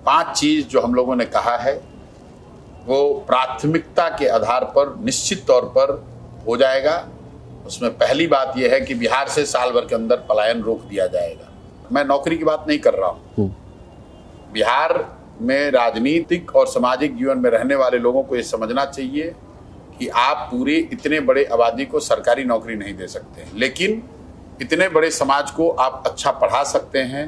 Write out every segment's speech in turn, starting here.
5 चीज जो हम लोगों ने कहा है वो प्राथमिकता के आधार पर निश्चित तौर पर हो जाएगा। उसमें पहली बात यह है कि बिहार से साल भर के अंदर पलायन रोक दिया जाएगा। मैं नौकरी की बात नहीं कर रहा हूँ। बिहार में राजनीतिक और सामाजिक जीवन में रहने वाले लोगों को ये समझना चाहिए कि आप पूरे इतने बड़े आबादी को सरकारी नौकरी नहीं दे सकते, लेकिन इतने बड़े समाज को आप अच्छा पढ़ा सकते हैं,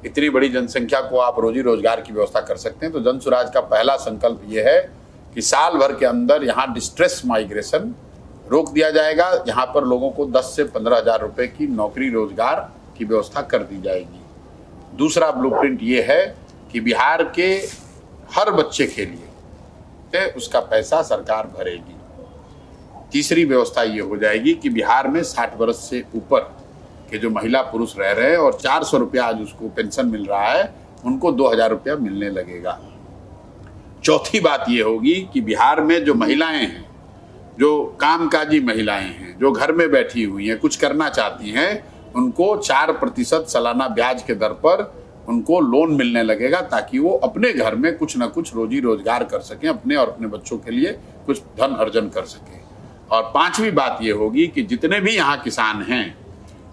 इतनी बड़ी जनसंख्या को आप रोजी रोजगार की व्यवस्था कर सकते हैं। तो जन सुराज का पहला संकल्प ये है कि साल भर के अंदर यहाँ डिस्ट्रेस माइग्रेशन रोक दिया जाएगा। यहाँ पर लोगों को 10 से 15 हज़ार रुपए की नौकरी रोजगार की व्यवस्था कर दी जाएगी। दूसरा ब्लूप्रिंट ये है कि बिहार के हर बच्चे के लिए उसका पैसा सरकार भरेगी। तीसरी व्यवस्था ये हो जाएगी कि बिहार में 60 वर्ष से ऊपर के जो महिला पुरुष रह रहे हैं और 400 रुपया आज उसको पेंशन मिल रहा है, उनको 2000 रुपया मिलने लगेगा। चौथी बात ये होगी कि बिहार में जो महिलाएं हैं, जो कामकाजी महिलाएं हैं, जो घर में बैठी हुई हैं, कुछ करना चाहती हैं, उनको 4% सालाना ब्याज के दर पर उनको लोन मिलने लगेगा, ताकि वो अपने घर में कुछ ना कुछ रोजी रोजगार कर सकें, अपने और अपने बच्चों के लिए कुछ धन अर्जन कर सकें। और पांचवी बात ये होगी कि जितने भी यहाँ किसान हैं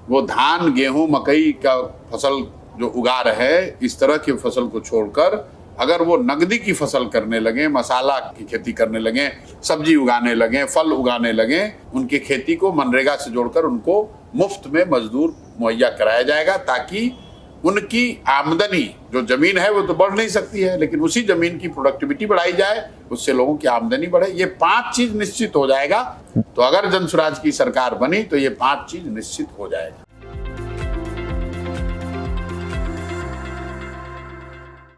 वो धान, गेहूं, मकई का फसल जो उगा रहे, इस तरह की फसल को छोड़कर अगर वो नकदी की फसल करने लगे, मसाला की खेती करने लगे, सब्जी उगाने लगे, फल उगाने लगे, उनकी खेती को मनरेगा से जोड़कर उनको मुफ्त में मजदूर मुहैया कराया जाएगा, ताकि उनकी आमदनी, जो जमीन है वो तो बढ़ नहीं सकती है, लेकिन उसी जमीन की प्रोडक्टिविटी बढ़ाई जाए, उससे लोगों की आमदनी बढ़े। ये 5 चीज निश्चित हो जाएगा। तो अगर जन सुराज की सरकार बनी तो ये 5 चीज निश्चित हो जाएगा।